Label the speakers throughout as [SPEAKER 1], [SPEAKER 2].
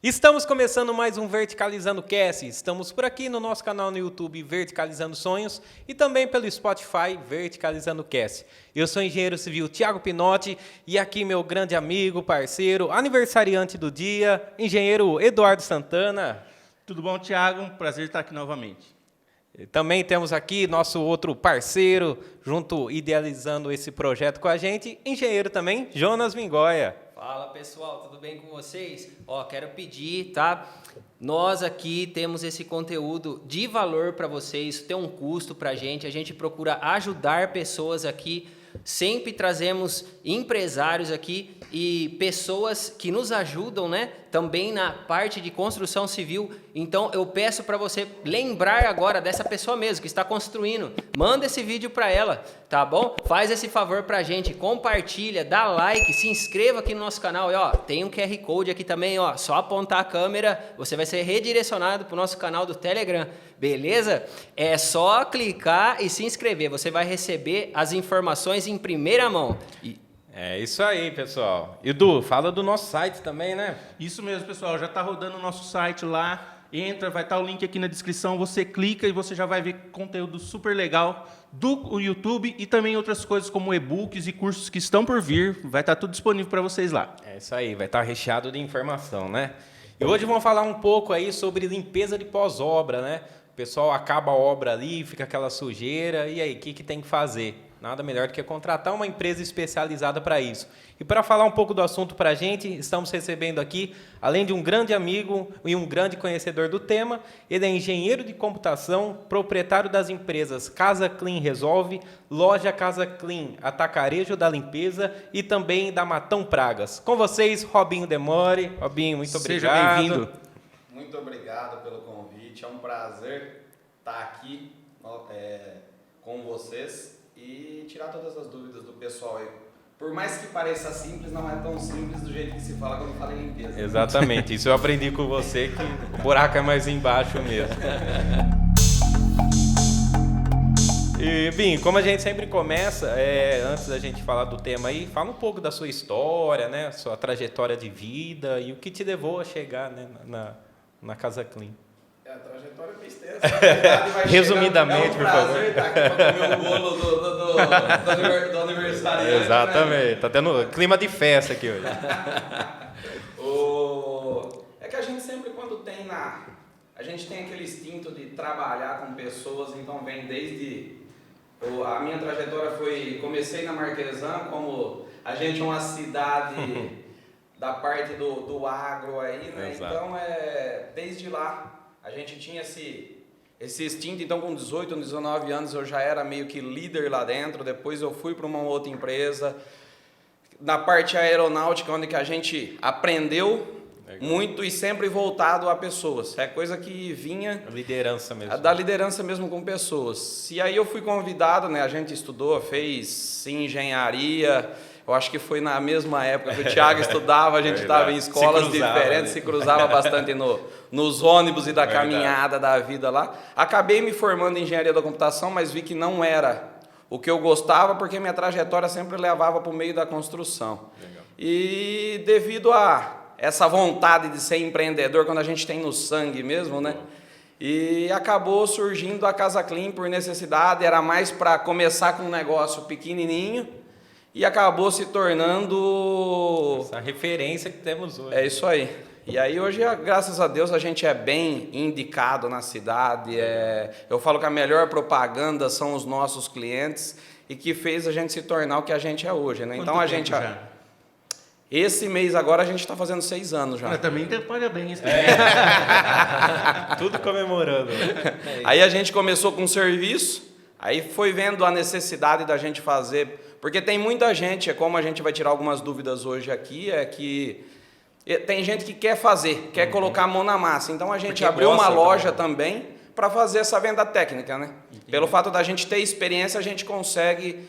[SPEAKER 1] Estamos começando mais um Verticalizando Cast. Estamos por aqui no nosso canal no YouTube Verticalizando Sonhos e também pelo Spotify Verticalizando Cast. Eu sou o engenheiro civil Thiago Pinotti e aqui meu grande amigo, parceiro, aniversariante do dia, engenheiro Eduardo Santana.
[SPEAKER 2] Tudo bom, Thiago? Prazer estar aqui novamente.
[SPEAKER 1] Também temos aqui nosso outro parceiro, junto idealizando esse projeto com a gente, engenheiro também, Jonas Mingoia.
[SPEAKER 3] Fala pessoal, tudo bem com vocês? Quero pedir, tá? Nós aqui temos esse conteúdo de valor para vocês, tem um custo para a gente procura ajudar pessoas aqui, sempre trazemos empresários aqui e pessoas que nos ajudam, né? Também na parte de construção civil. Então eu peço para você lembrar agora dessa pessoa mesmo que está construindo. Manda esse vídeo para ela, tá bom? Faz esse favor para a gente, compartilha, dá like, se inscreva aqui no nosso canal. E tem um QR Code aqui também, só apontar a câmera, você vai ser redirecionado para o nosso canal do Telegram, beleza? É só clicar e se inscrever, você vai receber as informações em primeira mão.
[SPEAKER 1] É isso aí, pessoal. Edu, fala do nosso site também, né?
[SPEAKER 2] Isso mesmo, pessoal. Já está rodando o nosso site lá. Entra, vai estar o link aqui na descrição. Você clica e você já vai ver conteúdo super legal do YouTube e também outras coisas como e-books e cursos que estão por vir. Vai estar tudo disponível para vocês lá.
[SPEAKER 1] É isso aí, vai estar recheado de informação, né? E hoje vamos falar um pouco aí sobre limpeza de pós-obra, né? O pessoal acaba a obra ali, fica aquela sujeira, e aí, o que tem que fazer? Nada melhor do que contratar uma empresa especializada para isso. E para falar um pouco do assunto para a gente, estamos recebendo aqui, além de um grande amigo e um grande conhecedor do tema, ele é engenheiro de computação, proprietário das empresas Casa Clean Resolve, Loja Casa Clean, Atacarejo da Limpeza e também da Matão Pragas. Com vocês, Robinho Demore. Robinho, muito obrigado.
[SPEAKER 2] Seja bem-vindo.
[SPEAKER 4] Muito obrigado pelo convite. É um prazer estar aqui com vocês e tirar todas as dúvidas do pessoal aí. Por mais que pareça simples, não é tão simples do jeito que se fala quando fala em limpeza.
[SPEAKER 1] Exatamente, isso eu aprendi com você, que o buraco é mais embaixo mesmo. E, Bim, como a gente sempre começa, antes da gente falar do tema aí, fala um pouco da sua história, né, sua trajetória de vida e o que te levou a chegar, né, na Casa Clean.
[SPEAKER 4] A trajetória é extensa.
[SPEAKER 1] Resumidamente,
[SPEAKER 4] por favor. É um prazer estar aqui para comer o bolo do aniversário.
[SPEAKER 1] Exatamente, tá tendo clima de festa aqui hoje.
[SPEAKER 4] É que a gente sempre, quando tem a gente tem aquele instinto de trabalhar com pessoas, então vem desde... A minha trajetória comecei na Marquesan, como a gente é uma cidade da parte do agro aí, né?
[SPEAKER 1] Exato.
[SPEAKER 4] Então, desde lá, a gente tinha esse instinto. Então, com 18, 19 anos, eu já era meio que líder lá dentro. Depois eu fui para uma outra empresa, na parte aeronáutica, onde que a gente aprendeu muito e sempre voltado a pessoas. É coisa que vinha...
[SPEAKER 1] Liderança mesmo.
[SPEAKER 4] Da liderança mesmo com pessoas. E aí eu fui convidado, né? A gente estudou, fez engenharia... Eu acho que foi na mesma época que o Thiago estudava, a gente estava em escolas diferentes, se cruzava bastante nos ônibus e da caminhada da vida lá. Acabei me formando em engenharia da computação, mas vi que não era o que eu gostava, porque minha trajetória sempre levava para o meio da construção. Legal. E devido a essa vontade de ser empreendedor, quando a gente tem no sangue mesmo, né? E acabou surgindo a Casa Clean por necessidade, era mais para começar com um negócio pequenininho, e acabou se tornando...
[SPEAKER 1] essa referência que temos hoje.
[SPEAKER 4] É isso aí. E aí hoje, graças a Deus, a gente é bem indicado na cidade. Eu falo que a melhor propaganda são os nossos clientes e que fez a gente se tornar o que a gente é hoje, né? Então a gente... Esse mês agora a gente está fazendo 6 anos já.
[SPEAKER 2] Mas também tem parabéns.
[SPEAKER 1] Tudo comemorando.
[SPEAKER 4] Aí a gente começou com um serviço, aí foi vendo a necessidade da gente fazer... Porque tem muita gente, como a gente vai tirar algumas dúvidas hoje aqui, que tem gente que quer fazer, quer colocar a mão na massa. Então a gente abriu uma loja também para fazer essa venda técnica, né? Entendi. Pelo fato da gente ter experiência, a gente consegue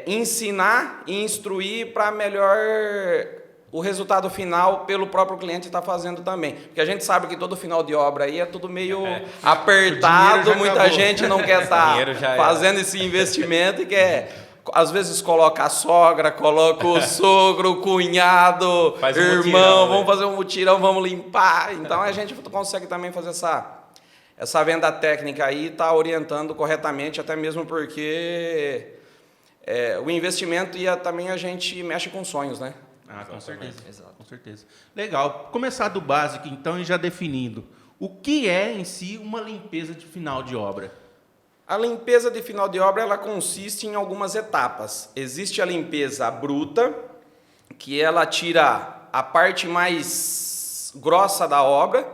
[SPEAKER 4] ensinar e instruir para melhor o resultado final pelo próprio cliente estar fazendo também. Porque a gente sabe que todo final de obra aí é tudo meio apertado, muita gente não quer estar fazendo esse investimento e quer Às vezes coloca a sogra, coloca o sogro, o cunhado,
[SPEAKER 1] Faz um
[SPEAKER 4] irmão,
[SPEAKER 1] mutirão,
[SPEAKER 4] vamos
[SPEAKER 1] né?
[SPEAKER 4] fazer um mutirão, vamos limpar. Então a gente consegue também fazer essa venda técnica aí, tá orientando corretamente, até mesmo porque o investimento também a gente mexe com sonhos, né?
[SPEAKER 2] Ah, com certeza.
[SPEAKER 3] Exato.
[SPEAKER 2] Com certeza. Legal. Começar do básico, então, e já definindo. O que é, em si, uma limpeza de final de obra?
[SPEAKER 4] A limpeza de final de obra, ela consiste em algumas etapas. Existe a limpeza bruta, que ela tira a parte mais grossa da obra,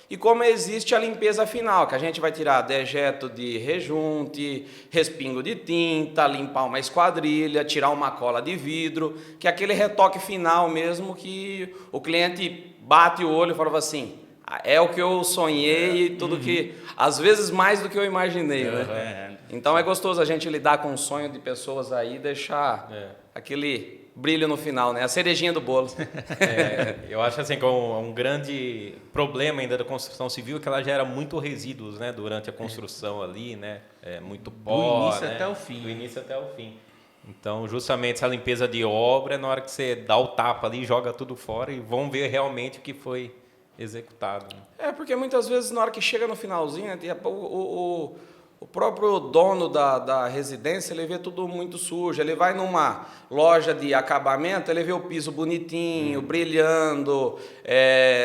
[SPEAKER 4] e como existe a limpeza final, que a gente vai tirar dejeto de rejunte, respingo de tinta, limpar uma esquadrilha, tirar uma cola de vidro, que é aquele retoque final mesmo que o cliente bate o olho e fala assim, é o que eu sonhei e tudo que... Às vezes mais do que eu imaginei, né? Então é gostoso a gente lidar com o sonho de pessoas aí e deixar aquele brilho no final, né? A cerejinha do bolo.
[SPEAKER 1] Eu acho assim que um grande problema ainda da construção civil é que ela gera muito resíduos, né, durante a construção ali, né? Muito pó,
[SPEAKER 2] Do início
[SPEAKER 1] né?
[SPEAKER 2] até o fim.
[SPEAKER 1] Do início até o fim. Então, justamente essa limpeza de obra é na hora que você dá o tapa ali, joga tudo fora e vão ver realmente o que foi executado. Né?
[SPEAKER 4] Porque muitas vezes na hora que chega no finalzinho, né, o próprio dono da residência, ele vê tudo muito sujo. Ele vai numa loja de acabamento, ele vê o piso bonitinho, brilhando,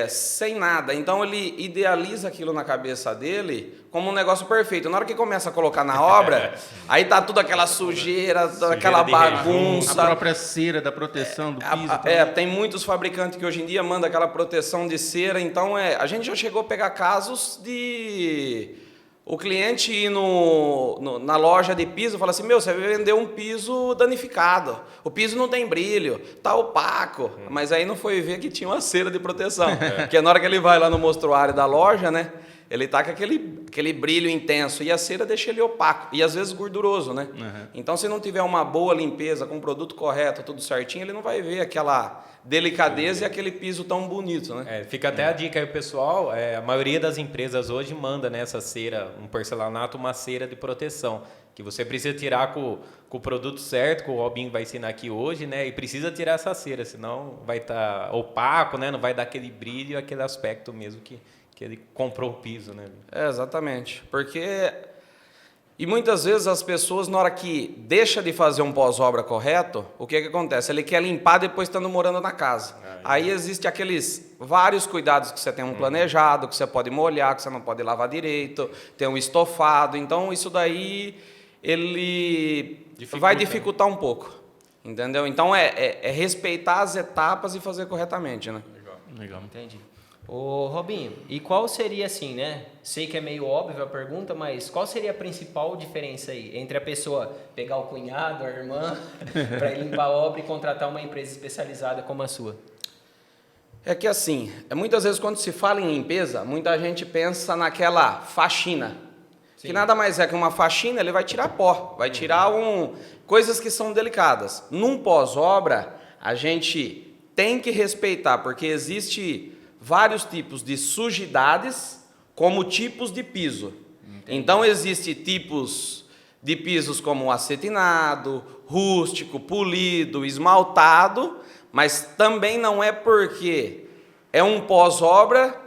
[SPEAKER 4] sem nada. Então, ele idealiza aquilo na cabeça dele como um negócio perfeito. Na hora que começa a colocar na obra, aí tá tudo aquela sujeira, toda aquela
[SPEAKER 1] de
[SPEAKER 4] bagunça.
[SPEAKER 2] A própria cera da proteção do piso.
[SPEAKER 4] Tem muitos fabricantes que hoje em dia mandam aquela proteção de cera. Então, a gente já chegou a pegar casos de... O cliente ir na loja de piso e fala assim, você vendeu um piso danificado, o piso não tem brilho, tá opaco, mas aí não foi ver que tinha uma cera de proteção, porque na hora que ele vai lá no mostruário da loja, né, ele tá com aquele brilho intenso e a cera deixa ele opaco e às vezes gorduroso, né? Então se não tiver uma boa limpeza, com o produto correto, tudo certinho, ele não vai ver aquela delicadeza e aquele piso tão bonito, né?
[SPEAKER 1] Fica até a dica aí, pessoal. A maioria das empresas hoje manda nessa cera, um porcelanato, uma cera de proteção, que você precisa tirar com o produto certo, que o Robinho vai ensinar aqui hoje, né? E precisa tirar essa cera, senão vai estar opaco, né? Não vai dar aquele brilho, aquele aspecto mesmo que ele comprou o piso, né?
[SPEAKER 4] Exatamente. Porque... E muitas vezes as pessoas, na hora que deixa de fazer um pós-obra correto, o que acontece? Ele quer limpar depois estando morando na casa. Aí existe aqueles vários cuidados que você tem um planejado, que você pode molhar, que você não pode lavar direito, tem um estofado. Então, isso daí, ele vai dificultar um pouco. Entendeu? Então, é respeitar as etapas e fazer corretamente, né?
[SPEAKER 2] Legal.
[SPEAKER 3] Entendi. Ô, Robinho, e qual seria assim, né? Sei que é meio óbvio a pergunta, mas qual seria a principal diferença aí entre a pessoa pegar o cunhado, a irmã, para limpar a obra e contratar uma empresa especializada como a sua?
[SPEAKER 4] É que assim, muitas vezes quando se fala em limpeza, muita gente pensa naquela faxina. Sim. Que nada mais é que uma faxina, ele vai tirar pó, vai tirar coisas que são delicadas. Num pós-obra, a gente tem que respeitar, porque existe vários tipos de sujidades como tipos de piso. Entendi. Então, existem tipos de pisos como acetinado, rústico, polido, esmaltado, mas também não é porque é um pós-obra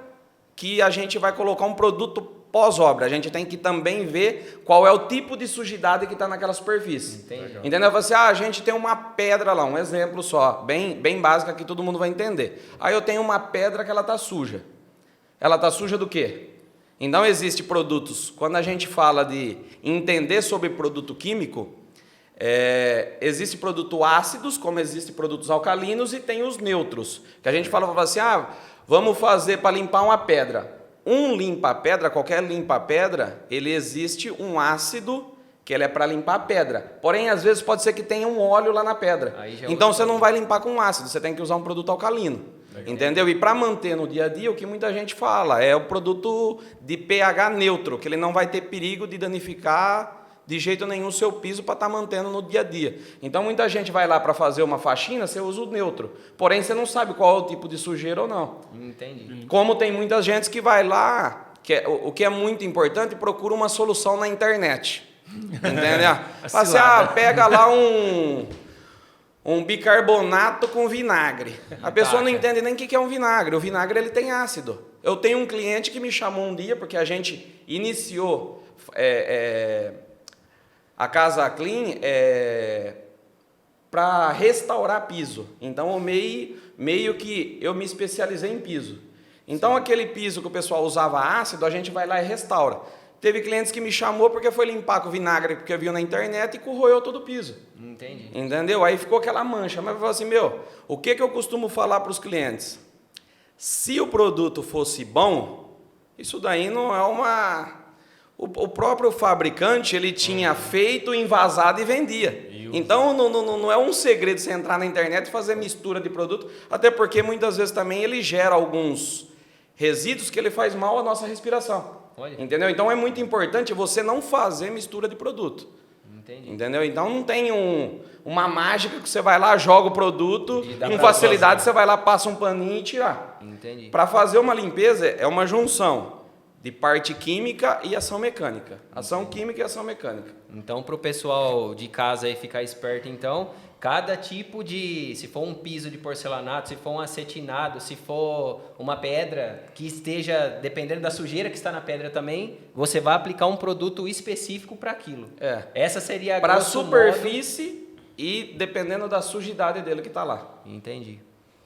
[SPEAKER 4] que a gente vai colocar um produto pós-obra. A gente tem que também ver qual é o tipo de sujidade que está naquela superfície. Entendi. Entendeu? Você, a gente tem uma pedra lá, um exemplo só, bem básica que todo mundo vai entender. Aí eu tenho uma pedra que ela está suja. Ela está suja do quê? Então, existem produtos, quando a gente fala de entender sobre produto químico, existe produto ácidos, como existe produtos alcalinos, e tem os neutros. Que a gente fala assim, vamos fazer para limpar uma pedra. Um limpa-pedra, qualquer limpa-pedra, ele existe um ácido que ele é para limpar a pedra. Porém, às vezes pode ser que tenha um óleo lá na pedra. Então, você não vai limpar com ácido, você tem que usar um produto alcalino. Entendeu? E para manter no dia a dia, o que muita gente fala é o produto de pH neutro, que ele não vai ter perigo de danificar de jeito nenhum o seu piso para estar mantendo no dia a dia. Então, muita gente vai lá para fazer uma faxina, você usa o neutro. Porém, você não sabe qual é o tipo de sujeira ou não.
[SPEAKER 3] Entendi.
[SPEAKER 4] Como tem muita gente que vai lá, o que é muito importante, procura uma solução na internet. Entendeu? Fala assim, pega lá um bicarbonato com vinagre. A pessoa não entende nem o que é um vinagre. O vinagre ele tem ácido. Eu tenho um cliente que me chamou um dia, porque a gente iniciou a Casa Clean para restaurar piso. Então, eu meio que eu me especializei em piso. Então, aquele piso que o pessoal usava ácido, a gente vai lá e restaura. Teve clientes que me chamou porque foi limpar com vinagre, porque viu na internet e corroeu todo o piso.
[SPEAKER 3] Entendi.
[SPEAKER 4] Entendeu? Aí ficou aquela mancha. Mas eu falo assim, o que eu costumo falar para os clientes? Se o produto fosse bom, isso daí não é uma... O próprio fabricante, ele tinha feito, envasado e vendia. Então, não é um segredo você entrar na internet e fazer mistura de produto, até porque muitas vezes também ele gera alguns resíduos que ele faz mal à nossa respiração.
[SPEAKER 3] Olha.
[SPEAKER 4] Entendeu? Então, é muito importante você não fazer mistura de produto.
[SPEAKER 3] Entendi.
[SPEAKER 4] Entendeu? Então, não tem uma mágica que você vai lá, joga o produto, com
[SPEAKER 1] pra
[SPEAKER 4] facilidade
[SPEAKER 1] fazer.
[SPEAKER 4] você vai lá, passa um paninho e tirar.
[SPEAKER 3] Entendi.
[SPEAKER 4] Para fazer uma limpeza, é uma junção de parte química e ação mecânica. Ação química e ação mecânica.
[SPEAKER 3] Então, para o pessoal de casa aí ficar esperto, então, cada tipo de... Se for um piso de porcelanato, se for um acetinado, se for uma pedra que esteja... Dependendo da sujeira que está na pedra também, você vai aplicar um produto específico para aquilo. Essa seria a
[SPEAKER 4] Para
[SPEAKER 3] grosso
[SPEAKER 4] superfície e dependendo da sujidade dele que está lá.
[SPEAKER 3] modo. Entendi.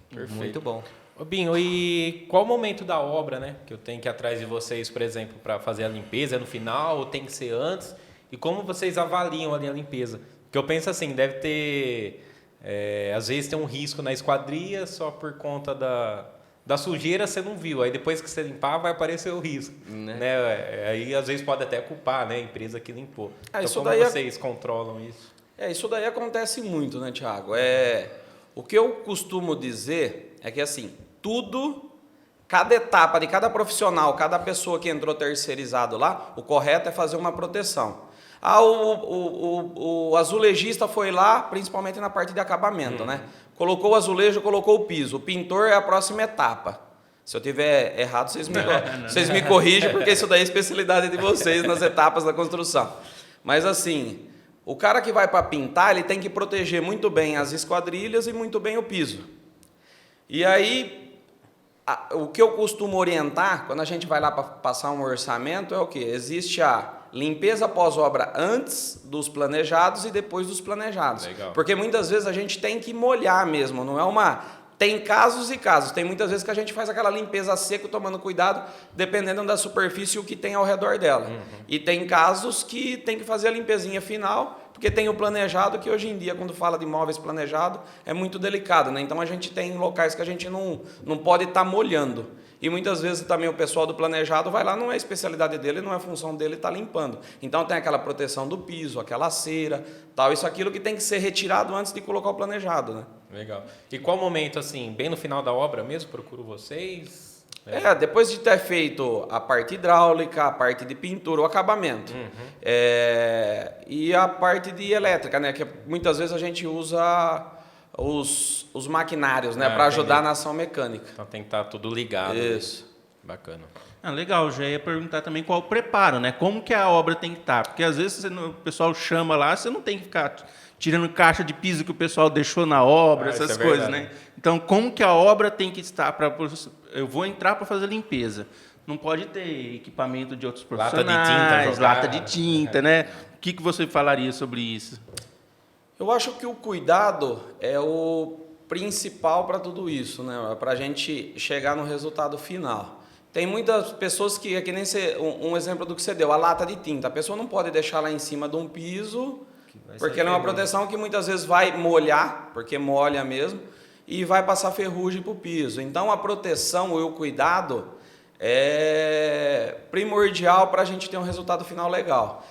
[SPEAKER 1] Perfeito.
[SPEAKER 3] Muito bom.
[SPEAKER 1] Ô Binho, e qual o momento da obra, né? Que eu tenho que ir atrás de vocês, por exemplo, para fazer a limpeza? É no final ou tem que ser antes? E como vocês avaliam ali a limpeza? Porque eu penso assim, deve ter... às vezes tem um risco na esquadria só por conta da sujeira você não viu. Aí depois que você limpar vai aparecer o risco. Né? Aí às vezes pode até culpar, né? A empresa que limpou. Então
[SPEAKER 4] isso
[SPEAKER 1] como
[SPEAKER 4] daí
[SPEAKER 1] vocês controlam isso?
[SPEAKER 4] Isso daí acontece muito, né, Thiago? O que eu costumo dizer é que, assim, cada etapa de cada profissional, cada pessoa que entrou terceirizado lá, o correto é fazer uma proteção. O azulejista foi lá, principalmente na parte de acabamento, né? Colocou o azulejo, colocou o piso. O pintor é a próxima etapa. Se eu tiver errado, vocês me corrigem, porque isso daí é a especialidade de vocês nas etapas da construção. Mas, assim, o cara que vai para pintar, ele tem que proteger muito bem as esquadrilhas e muito bem o piso. E aí, o que eu costumo orientar, quando a gente vai lá para passar um orçamento, é o quê? Existe a limpeza pós-obra antes dos planejados e depois dos planejados.
[SPEAKER 1] Legal.
[SPEAKER 4] Porque muitas vezes a gente tem que molhar mesmo, não é uma... Tem casos e casos. Tem muitas vezes que a gente faz aquela limpeza a seco, tomando cuidado, dependendo da superfície e o que tem ao redor dela. E tem casos que tem que fazer a limpezinha final, porque tem o planejado, que hoje em dia, quando fala de imóveis planejado, é muito delicado, né? Então, a gente tem locais que a gente não pode estar molhando. E muitas vezes também o pessoal do planejado vai lá, não é especialidade dele, não é função dele estar limpando. Então, tem aquela proteção do piso, aquela cera, tal, isso, aquilo que tem que ser retirado antes de colocar o planejado, né?
[SPEAKER 1] Legal. E qual momento, assim, bem no final da obra mesmo, procuro vocês?
[SPEAKER 4] Depois de ter feito a parte hidráulica, a parte de pintura, o acabamento. E a parte de elétrica, né? Que muitas vezes a gente usa os maquinários, né? Para ajudar na ação mecânica.
[SPEAKER 1] Então tem que estar tudo ligado.
[SPEAKER 4] Isso.
[SPEAKER 1] Bacana.
[SPEAKER 2] Legal, já ia perguntar também qual o preparo, né? Como que a obra tem que estar? Porque às vezes o pessoal chama lá, você não tem que ficar tirando caixa de piso que o pessoal deixou na obra, essas coisas,
[SPEAKER 1] verdade,
[SPEAKER 2] né? Então, como que a obra tem que estar para... Eu vou entrar para fazer limpeza. Não pode ter equipamento de outros profissionais, lata de tinta, né? O que você falaria sobre isso?
[SPEAKER 4] Eu acho que o cuidado é o principal para tudo isso, né? Para a gente chegar no resultado final. Tem muitas pessoas que nem um exemplo do que você deu, a lata de tinta. A pessoa não pode deixar lá em cima de um piso, porque ela é uma proteção que muitas vezes vai molhar, porque molha mesmo, e vai passar ferrugem para o piso. Então, a proteção e o cuidado é primordial para a gente ter um resultado final legal.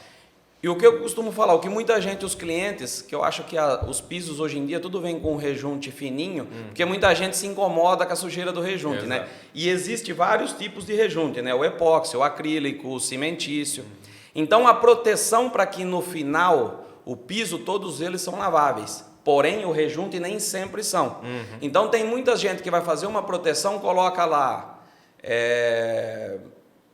[SPEAKER 4] E o que eu costumo falar, o que muita gente, os clientes, que eu acho que os pisos hoje em dia, tudo vem com rejunte fininho, porque muita gente se incomoda com a sujeira do rejunte, né? E existe vários tipos de rejunte, né? O epóxi, o acrílico, o cimentício. Então, a proteção para que no final, o piso, todos eles são laváveis. Porém, o rejunte nem sempre são. Então, tem muita gente que vai fazer uma proteção, coloca lá...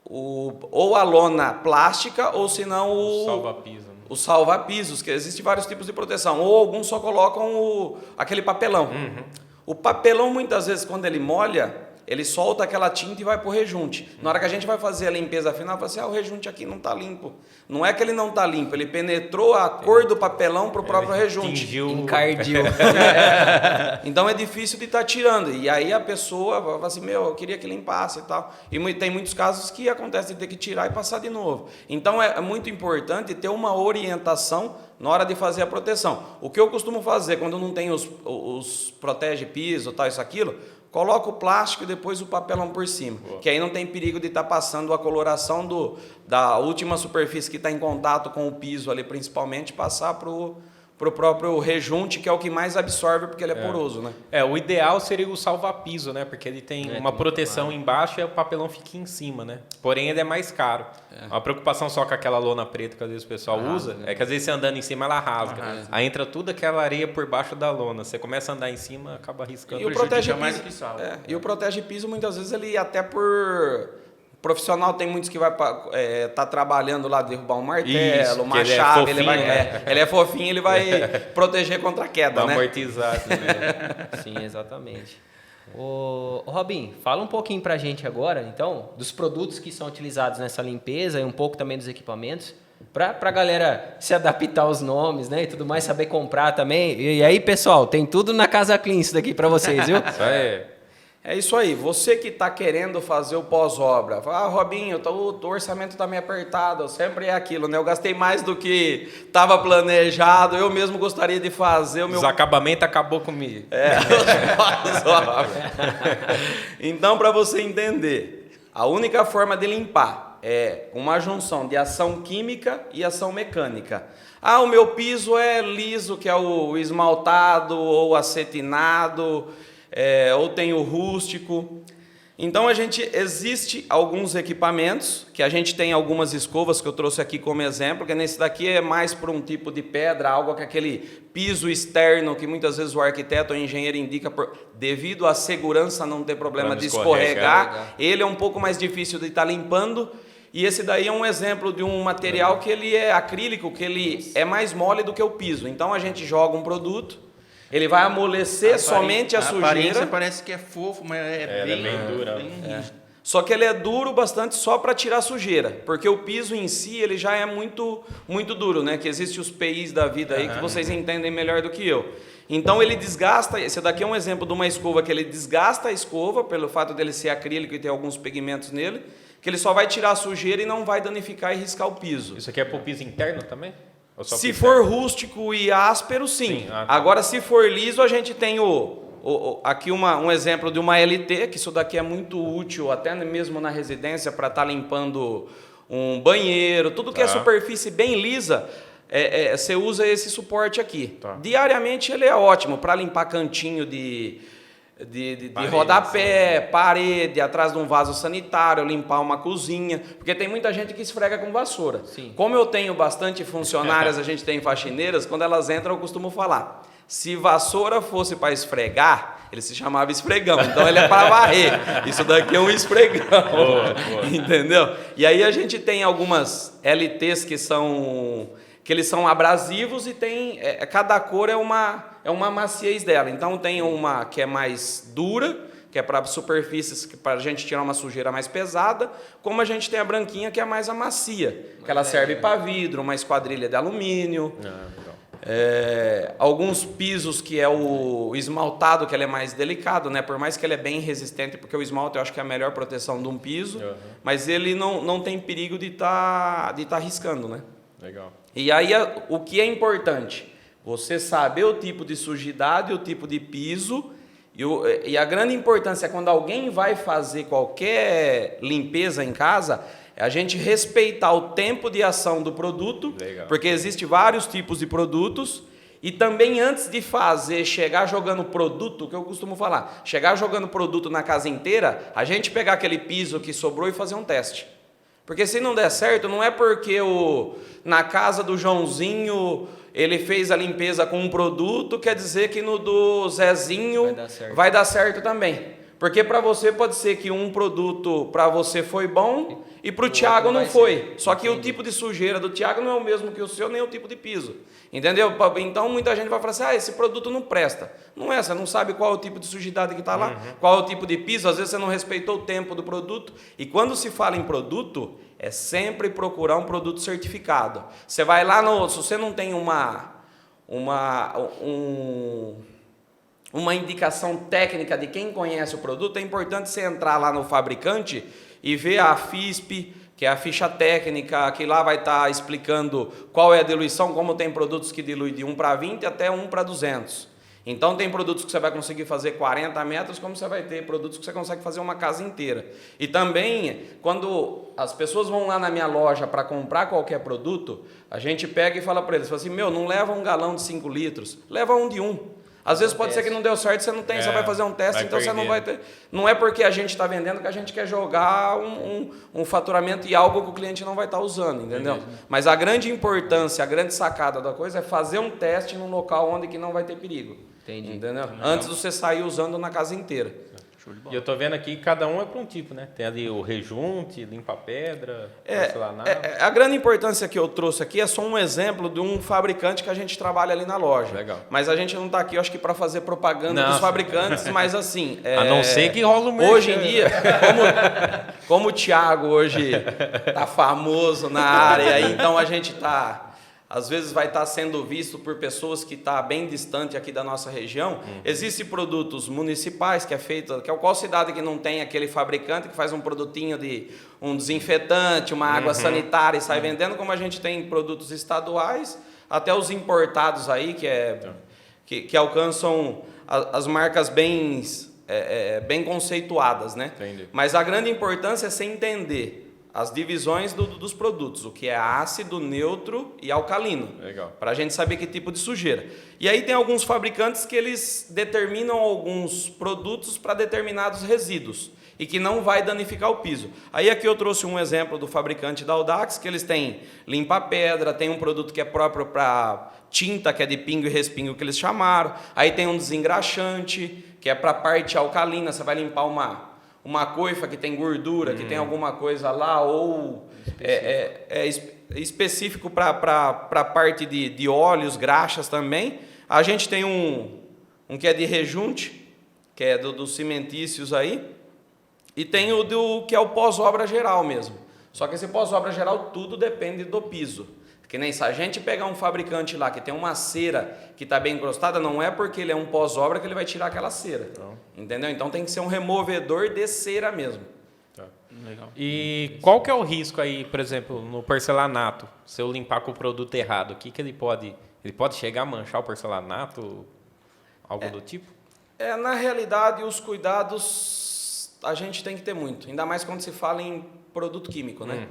[SPEAKER 4] ou a lona plástica, ou se não
[SPEAKER 1] Salva-piso. Né?
[SPEAKER 4] os salva-pisos, que existem vários tipos de proteção, ou alguns só colocam aquele papelão. O papelão, muitas vezes, quando ele molha, ele solta aquela tinta e vai para o rejunte. Na hora que a gente vai fazer a limpeza final, fala assim, o rejunte aqui não está limpo. Não é que ele não está limpo, ele penetrou a cor do papelão para o próprio rejunte.
[SPEAKER 3] Encardiu.
[SPEAKER 4] Então é difícil de estar tirando. E aí a pessoa fala assim, eu queria que limpasse e tal. E tem muitos casos que acontece de ter que tirar e passar de novo. Então é muito importante ter uma orientação na hora de fazer a proteção. O que eu costumo fazer quando não tem os protege-piso, tal, isso, aquilo, coloca o plástico e depois o papelão por cima. Boa. Que aí não tem perigo de estar passando a coloração da última superfície que está em contato com o piso ali, principalmente, passar para o próprio rejunte, que é o que mais absorve, porque ele é poroso, né?
[SPEAKER 1] O ideal seria o salva-piso, né? Porque ele tem uma proteção embaixo e o papelão fica em cima, né? Porém, ele é mais caro. A preocupação só com aquela lona preta que às vezes o pessoal usa, é que às vezes você andando em cima, ela rasga. Aí entra tudo aquela areia por baixo da lona. Você começa a andar em cima, acaba riscando.
[SPEAKER 4] E o protege-piso, e o protege-piso, muitas vezes, ele até por... Profissional tem muitos que vai tá trabalhando lá, derrubar um martelo, uma chave, ele é fofinho, ele vai proteger contra a queda, né?
[SPEAKER 1] Amortizar.
[SPEAKER 3] Sim, exatamente. Ô, Robin, fala um pouquinho pra gente agora, então, dos produtos que são utilizados nessa limpeza e um pouco também dos equipamentos, pra galera se adaptar aos nomes, né, e tudo mais, saber comprar também. E aí, pessoal, tem tudo na Casa Clean isso daqui pra vocês, viu?
[SPEAKER 1] Isso aí.
[SPEAKER 4] É isso aí, você que está querendo fazer o pós-obra, fala, Robinho, o orçamento está meio apertado, sempre é aquilo, né? Eu gastei mais do que estava planejado, eu mesmo gostaria de fazer o meu...
[SPEAKER 1] Desacabamento acabou comigo.
[SPEAKER 4] Então, para você entender, a única forma de limpar é uma junção de ação química e ação mecânica. O meu piso é liso, que é o esmaltado ou acetinado... ou tem o rústico. Então existe alguns equipamentos, que a gente tem algumas escovas que eu trouxe aqui como exemplo, que nesse daqui é mais por um tipo de pedra, algo que aquele piso externo que muitas vezes o arquiteto ou o engenheiro indica devido à segurança não ter problema de escorregar. Ele é um pouco mais difícil de estar limpando. E esse daí é um exemplo de um material que ele é acrílico, que ele é mais mole do que o piso. Então a gente joga um produto, ele vai amolecer somente a sujeira.
[SPEAKER 2] A aparência parece que é fofo, mas é bem dura.
[SPEAKER 4] Só que ele é duro bastante só para tirar a sujeira, porque o piso em si ele já é muito, muito duro, né? Que existe os PIs da vida aí que vocês entendem melhor do que eu. Então ele desgasta, esse daqui é um exemplo de uma escova que ele desgasta a escova, pelo fato dele ser acrílico e ter alguns pigmentos nele, que ele só vai tirar a sujeira e não vai danificar e riscar o piso.
[SPEAKER 1] Isso aqui é para o piso interno também?
[SPEAKER 4] Se for rústico e áspero, sim. Agora, se for liso, a gente tem aqui um exemplo de uma LT, que isso daqui é muito útil, até mesmo na residência, para estar limpando um banheiro, tudo que é superfície bem lisa, você usa esse suporte aqui. Diariamente ele é ótimo para limpar cantinho de rodapé, parede, atrás de um vaso sanitário, limpar uma cozinha, porque tem muita gente que esfrega com vassoura.
[SPEAKER 3] Sim.
[SPEAKER 4] Como eu tenho bastante funcionárias, a gente tem faxineiras, quando elas entram eu costumo falar, se vassoura fosse para esfregar, ele se chamava esfregão, então ele é para varrer, isso daqui é um esfregão, entendeu? E aí a gente tem algumas LTs que eles são abrasivos e tem cada cor é uma maciez dela. Então tem uma que é mais dura, que é para superfícies, para a gente tirar uma sujeira mais pesada, como a gente tem a branquinha, que é mais a macia, que ela serve para vidro, uma esquadrilha de alumínio. Alguns pisos que é o esmaltado, que ele é mais delicado, né? Por mais que ele é bem resistente, porque o esmalte eu acho que é a melhor proteção de um piso, mas ele não tem perigo de tá riscando, né?
[SPEAKER 1] Legal.
[SPEAKER 4] E aí, o que é importante? Você saber o tipo de sujidade, o tipo de piso, e a grande importância é quando alguém vai fazer qualquer limpeza em casa, é a gente respeitar o tempo de ação do produto, porque existem vários tipos de produtos, e também antes de fazer, chegar jogando produto, que eu costumo falar, chegar jogando produto na casa inteira, a gente pegar aquele piso que sobrou e fazer um teste. Porque se não der certo, não é porque na casa do Joãozinho ele fez a limpeza com um produto, quer dizer que no do Zezinho vai dar certo também. Porque para você pode ser que um produto para você foi bom e para o Thiago não
[SPEAKER 3] vai
[SPEAKER 4] foi.
[SPEAKER 3] ser.
[SPEAKER 4] Só que o
[SPEAKER 3] Entendi.
[SPEAKER 4] tipo de sujeira do Thiago não é o mesmo que o seu, nem o tipo de piso. Entendeu? Então muita gente vai falar assim, esse produto não presta. Não é, você não sabe qual é o tipo de sujidade que está lá, qual é o tipo de piso, às vezes você não respeitou o tempo do produto. E quando se fala em produto, é sempre procurar um produto certificado. Você vai lá se você não tem uma indicação técnica de quem conhece o produto, é importante você entrar lá no fabricante e ver a FISP, que é a ficha técnica, que lá vai estar explicando qual é a diluição, como tem produtos que diluem de 1:20 até 1:200. Então tem produtos que você vai conseguir fazer 40 metros, como você vai ter produtos que você consegue fazer uma casa inteira. E também, quando as pessoas vão lá na minha loja para comprar qualquer produto, a gente pega e fala para eles, fala assim, não leva um galão de 5 litros, leva um de 1. Às vezes pode ser que não deu certo, você não tem, você vai fazer um teste, então você não vai ter. Não é porque a gente está vendendo que a gente quer jogar um faturamento e algo que o cliente não vai estar usando, entendeu? Mas a grande importância, a grande sacada da coisa é fazer um teste num local onde que não vai ter perigo.
[SPEAKER 3] Entendi.
[SPEAKER 4] Entendeu? Antes de você sair usando na casa inteira.
[SPEAKER 1] E eu tô vendo aqui que cada um é para um tipo, né? Tem ali o rejunte, limpa-pedra, porcelanato.
[SPEAKER 4] A grande importância que eu trouxe aqui é só um exemplo de um fabricante que a gente trabalha ali na loja.
[SPEAKER 1] Legal.
[SPEAKER 4] Mas a gente não está aqui, eu acho que para fazer propaganda dos fabricantes, mas assim...
[SPEAKER 1] A não ser que rola o merchan.
[SPEAKER 4] Hoje em dia, como o Thiago hoje está famoso na área, então a gente está... Às vezes vai estar sendo visto por pessoas que estão bem distante aqui da nossa região. Existem produtos municipais que é feito... Qual cidade que não tem aquele fabricante que faz um produtinho de um desinfetante, uma água sanitária e sai vendendo, como a gente tem produtos estaduais, até os importados aí, que alcançam as marcas bem conceituadas, né?
[SPEAKER 1] Entendi.
[SPEAKER 4] Mas a grande importância é você entender as divisões dos produtos, o que é ácido, neutro e alcalino.
[SPEAKER 1] Legal.
[SPEAKER 4] Para a gente saber que tipo de sujeira. E aí tem alguns fabricantes que eles determinam alguns produtos para determinados resíduos e que não vai danificar o piso. Aí aqui eu trouxe um exemplo do fabricante da Audax, que eles têm limpa-pedra, tem um produto que é próprio para tinta, que é de pingo e respingo que eles chamaram. Aí tem um desengraxante, que é para a parte alcalina, você vai limpar uma coifa que tem gordura, que tem alguma coisa lá, ou específico para a parte de óleos, graxas também. A gente tem um que é de rejunte, que é dos cimentícios aí, e tem que é o pós-obra geral mesmo. Só que esse pós-obra geral tudo depende do piso. Que nem se a gente pegar um fabricante lá que tem uma cera que está bem encrustada, não é porque ele é um pós-obra que ele vai tirar aquela cera. Entendeu? Então tem que ser um removedor de cera mesmo.
[SPEAKER 1] Tá.
[SPEAKER 2] Legal.
[SPEAKER 1] E qual que é o risco aí, por exemplo, no porcelanato, se eu limpar com o produto errado, o que ele pode... Ele pode chegar a manchar o porcelanato, algo do tipo?
[SPEAKER 4] Na realidade, os cuidados a gente tem que ter muito. Ainda mais quando se fala em produto químico, né?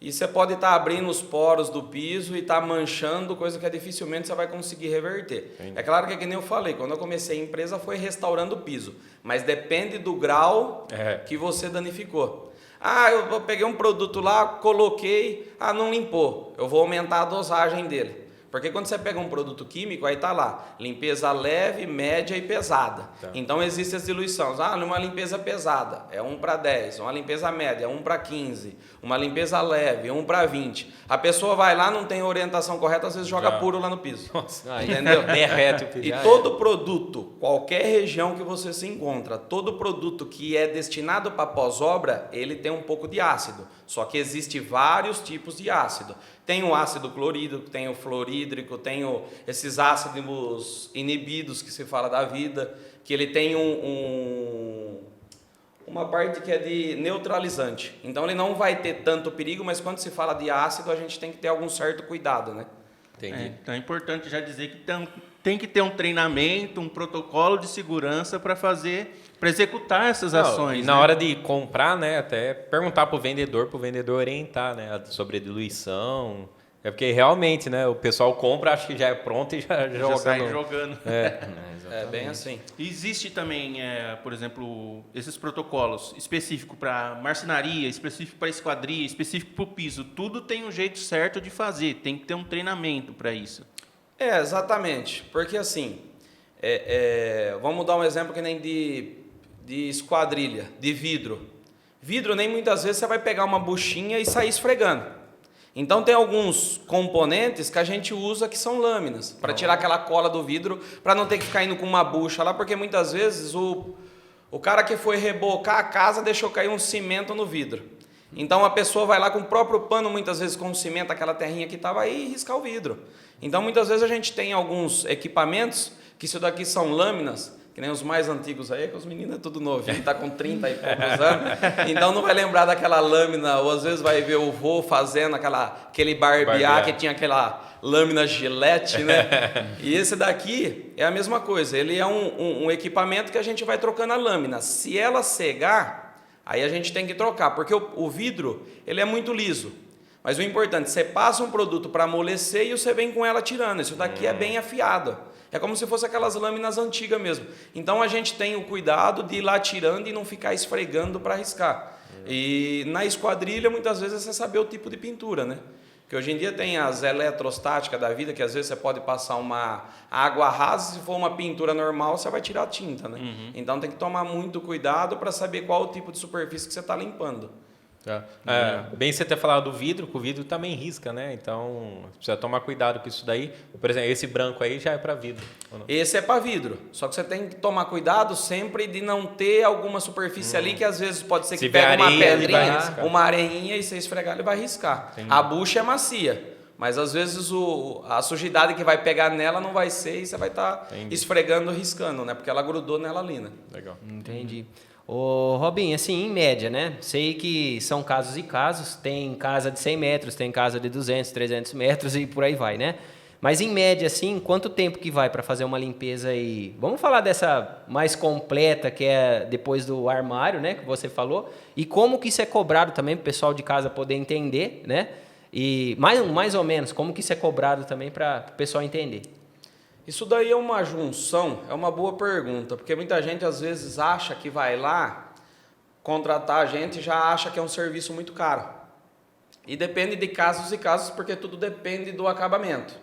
[SPEAKER 4] E você pode estar abrindo os poros do piso e estar manchando, coisa que dificilmente você vai conseguir reverter.
[SPEAKER 1] Entendi.
[SPEAKER 4] É claro que é que nem eu falei, quando eu comecei a empresa foi restaurando o piso, mas depende do grau que você danificou. Eu peguei um produto lá, coloquei, não limpou, eu vou aumentar a dosagem dele. Porque quando você pega um produto químico, aí está lá, limpeza leve, média e pesada.
[SPEAKER 1] Tá.
[SPEAKER 4] Então, existem as diluições. Uma limpeza pesada é 1:10, uma limpeza média é 1:15, uma limpeza leve 1:20. A pessoa vai lá, não tem orientação correta, às vezes joga puro lá no piso.
[SPEAKER 1] Nossa,
[SPEAKER 4] entendeu?
[SPEAKER 1] derrete o piso.
[SPEAKER 4] E todo produto, qualquer região que você se encontra, todo produto que é destinado para pós-obra, ele tem um pouco de ácido. Só que existe vários tipos de ácido. Tem o ácido clorídrico, tem o fluorídrico, tem esses ácidos inibidos que se fala da vida, que ele tem uma parte que é de neutralizante. Então ele não vai ter tanto perigo, mas quando se fala de ácido, a gente tem que ter algum certo cuidado, né?
[SPEAKER 1] Entendi.
[SPEAKER 2] Então é importante já dizer que tem que ter um treinamento, um protocolo de segurança para executar essas ações.
[SPEAKER 1] E na hora de comprar, né, até perguntar para o vendedor orientar, né, sobre a diluição. É porque realmente, né, o pessoal compra, acha que já é pronto e já joga.
[SPEAKER 2] sai jogando.
[SPEAKER 4] É bem assim.
[SPEAKER 2] Existe também, por exemplo, esses protocolos específicos para marcenaria, específico para esquadria, específico para o piso. Tudo tem um jeito certo de fazer, tem que ter um treinamento para isso.
[SPEAKER 4] Exatamente. Porque assim, vamos dar um exemplo que nem de de esquadrilha, de vidro. Vidro nem muitas vezes você vai pegar uma buchinha e sair esfregando. Então tem alguns componentes que a gente usa que são lâminas, para tirar aquela cola do vidro, para não ter que ficar indo com uma bucha lá, porque muitas vezes o cara que foi rebocar a casa deixou cair um cimento no vidro. Então a pessoa vai lá com o próprio pano, muitas vezes com cimento, aquela terrinha que estava aí, e riscar o vidro. Então muitas vezes a gente tem alguns equipamentos que isso daqui são lâminas, que nem os mais antigos aí, que os meninos é tudo novinho, tá com 30 e poucos anos, então não vai lembrar daquela lâmina, ou às vezes vai ver o vô fazendo aquele barbear que tinha aquela lâmina gilete, né? E esse daqui é a mesma coisa, ele é um equipamento que a gente vai trocando a lâmina. Se ela cegar, aí a gente tem que trocar, porque o vidro, ele é muito liso. Mas o importante, você passa um produto para amolecer e você vem com ela tirando. Isso daqui é bem afiado. É como se fosse aquelas lâminas antigas mesmo. Então a gente tem o cuidado de ir lá tirando e não ficar esfregando para riscar. E na esquadrilha, muitas vezes, é você saber o tipo de pintura, né? Porque hoje em dia tem as eletrostáticas da vida, que às vezes você pode passar uma água rasa, se for uma pintura normal, você vai tirar a tinta, né? Então tem que tomar muito cuidado para saber qual o tipo de superfície que você está limpando.
[SPEAKER 1] Tá. Bem você ter falado do vidro, que o vidro também risca, né? Então, precisa tomar cuidado com isso daí. Por exemplo, esse branco aí já é para vidro.
[SPEAKER 4] Esse é para vidro. Só que você tem que tomar cuidado sempre de não ter alguma superfície ali que às vezes pode ser que pegue uma pedrinha, uma areinha e você esfregar, ele vai riscar. Entendi. A bucha é macia, mas às vezes a sujidade que vai pegar nela não vai ser e você vai estar esfregando, riscando, né? Porque ela grudou nela ali, né?
[SPEAKER 1] Legal.
[SPEAKER 3] Entendi. Ô, Robinho, assim, em média, né? Sei que são casos e casos, tem casa de 100 metros, tem casa de 200, 300 metros e por aí vai, né? Mas em média, assim, quanto tempo que vai para fazer uma limpeza aí? Vamos falar dessa mais completa, que é depois do armário, né? Que você falou. E como que isso é cobrado também para o pessoal de casa poder entender, né? E mais ou menos, como que isso é cobrado também para o pessoal entender?
[SPEAKER 4] Isso daí é uma junção, é uma boa pergunta, porque muita gente às vezes acha que vai lá contratar a gente e já acha que é um serviço muito caro. E depende de casos e casos, porque tudo depende do acabamento.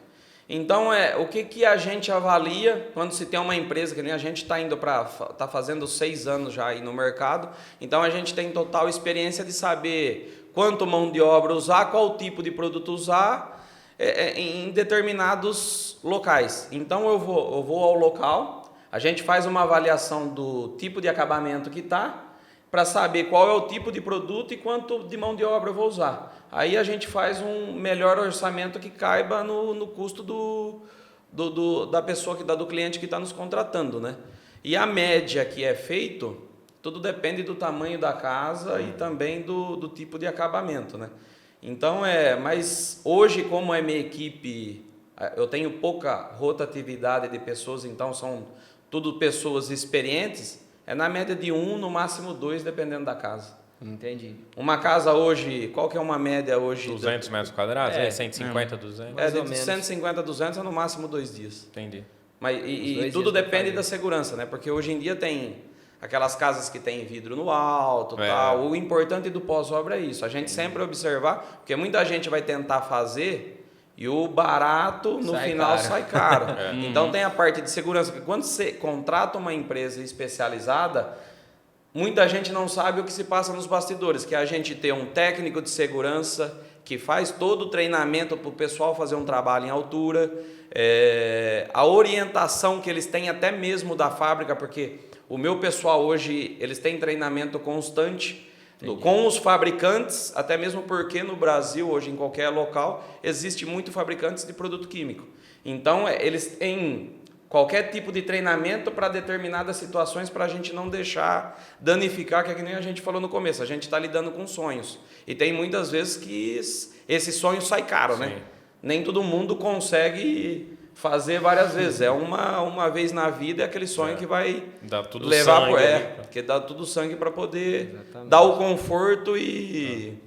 [SPEAKER 4] Então, o que a gente avalia quando se tem uma empresa, que nem a gente está fazendo 6 anos já aí no mercado, então a gente tem total experiência de saber quanto mão de obra usar, qual tipo de produto usar, em determinados locais. Então eu vou ao local, a gente faz uma avaliação do tipo de acabamento que está, para saber qual é o tipo de produto e quanto de mão de obra eu vou usar. Aí a gente faz um melhor orçamento que caiba no custo da pessoa, do cliente que está nos contratando, né? E a média que é feito, tudo depende do tamanho da casa e também do tipo de acabamento, né? Então, mas hoje, como é minha equipe, eu tenho pouca rotatividade de pessoas, então são tudo pessoas experientes, é na média de 1, no máximo 2, dependendo da casa.
[SPEAKER 3] Entendi.
[SPEAKER 4] Uma casa hoje, qual que é uma média hoje?
[SPEAKER 1] 200 metros quadrados? 150, 200?
[SPEAKER 4] De 150 a 200 é no máximo 2 dias.
[SPEAKER 1] Entendi.
[SPEAKER 4] Mas, e tudo depende da segurança, né? Porque hoje em dia tem aquelas casas que tem vidro no alto, tal. O importante do pós-obra é isso. A gente sempre observar, porque muita gente vai tentar fazer e o barato no final sai caro. Então tem a parte de segurança, que quando você contrata uma empresa especializada, muita gente não sabe o que se passa nos bastidores, que é a gente ter um técnico de segurança que faz todo o treinamento para o pessoal fazer um trabalho em altura, a orientação que eles têm até mesmo da fábrica, porque o meu pessoal hoje, eles têm treinamento constante com os fabricantes, até mesmo porque no Brasil, hoje em qualquer local, existe muito fabricantes de produto químico. Então, eles têm qualquer tipo de treinamento para determinadas situações, para a gente não deixar danificar, que é que nem a gente falou no começo, a gente está lidando com sonhos. E tem muitas vezes que esse sonho sai caro, né? Nem todo mundo consegue fazer várias vezes. É uma vez na vida, é aquele sonho que vai
[SPEAKER 1] dá tudo
[SPEAKER 4] levar
[SPEAKER 1] sangue,
[SPEAKER 4] porque dá tudo sangue para poder dar o conforto e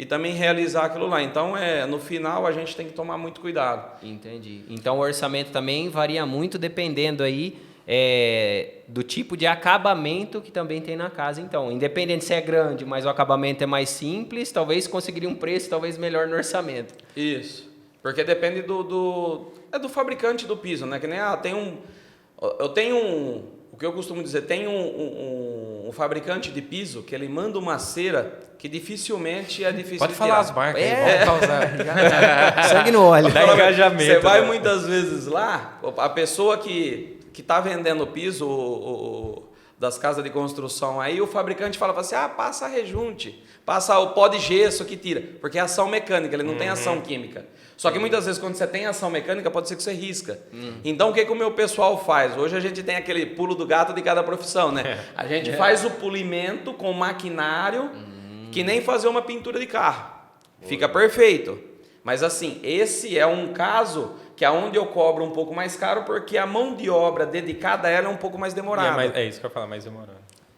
[SPEAKER 4] também realizar aquilo lá. Então, no final, a gente tem que tomar muito cuidado.
[SPEAKER 3] Entendi. Então, o orçamento também varia muito dependendo aí do tipo de acabamento que também tem na casa. Então, independente se é grande, mas o acabamento é mais simples, talvez conseguiria um preço talvez melhor no orçamento.
[SPEAKER 4] Isso. Porque depende do fabricante do piso, né? Que nem, o que eu costumo dizer, tem um um fabricante de piso que ele manda uma cera que dificilmente é difícil
[SPEAKER 1] Pode
[SPEAKER 4] de
[SPEAKER 1] falar
[SPEAKER 4] tirar.
[SPEAKER 1] as marcas aí, vamos causar.
[SPEAKER 3] Sangue no óleo.
[SPEAKER 1] Dá engajamento.
[SPEAKER 4] Você vai
[SPEAKER 1] né?
[SPEAKER 4] muitas vezes lá, a pessoa que está vendendo o piso das casas de construção aí, o fabricante fala assim, passa a rejunte, passa o pó de gesso que tira, porque é ação mecânica, ele não tem ação química. Só que muitas vezes quando você tem ação mecânica, pode ser que você risca. Então o que o meu pessoal faz? Hoje a gente tem aquele pulo do gato de cada profissão, né? A gente faz o polimento com maquinário, que nem fazer uma pintura de carro. Fica perfeito. Mas assim, esse é um caso que é onde eu cobro um pouco mais caro, porque a mão de obra dedicada a ela é um pouco mais demorada.
[SPEAKER 1] É isso que eu ia falar, mais demorado.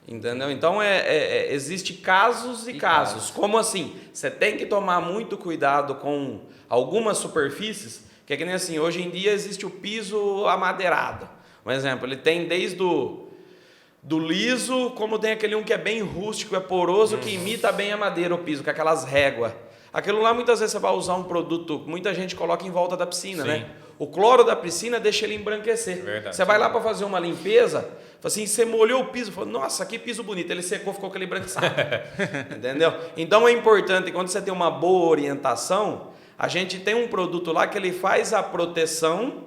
[SPEAKER 4] Entendeu? Então, existe casos e casos. Como assim? Você tem que tomar muito cuidado com algumas superfícies, que é que nem assim, hoje em dia existe o piso amadeirado. Um exemplo, ele tem desde do liso, como tem aquele um que é bem rústico, é poroso, que imita bem a madeira, o piso, com aquelas réguas. Aquilo lá, muitas vezes, você vai usar um produto, muita gente coloca em volta da piscina, né? O cloro da piscina deixa ele embranquecer.
[SPEAKER 1] Verdade.
[SPEAKER 4] Você vai lá para fazer uma limpeza, assim, você molhou o piso, falou, nossa, que piso bonito. Ele secou, ficou aquele embranquiçado. Entendeu? Então, é importante, quando você tem uma boa orientação, a gente tem um produto lá que ele faz a proteção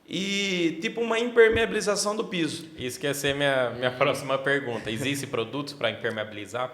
[SPEAKER 4] e tipo uma impermeabilização do piso.
[SPEAKER 1] Isso que ia ser minha próxima pergunta. Existem produtos para impermeabilizar?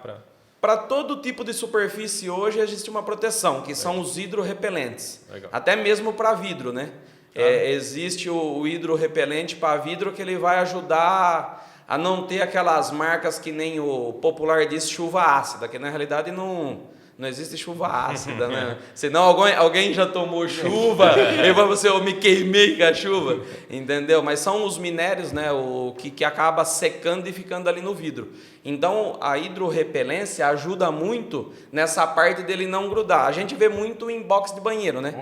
[SPEAKER 4] Para todo tipo de superfície hoje existe uma proteção, que são os hidrorrepelentes.
[SPEAKER 1] Legal.
[SPEAKER 4] Até mesmo para vidro, né? Existe o hidrorrepelente para vidro que ele vai ajudar a não ter aquelas marcas que nem o popular diz, chuva ácida, que na realidade não existe chuva ácida, né? Senão alguém já tomou chuva e você, eu me queimei com a chuva, entendeu? Mas são os minérios, né, que acaba secando e ficando ali no vidro. Então, a hidrorrepelência ajuda muito nessa parte dele não grudar. A gente vê muito em box de banheiro, né?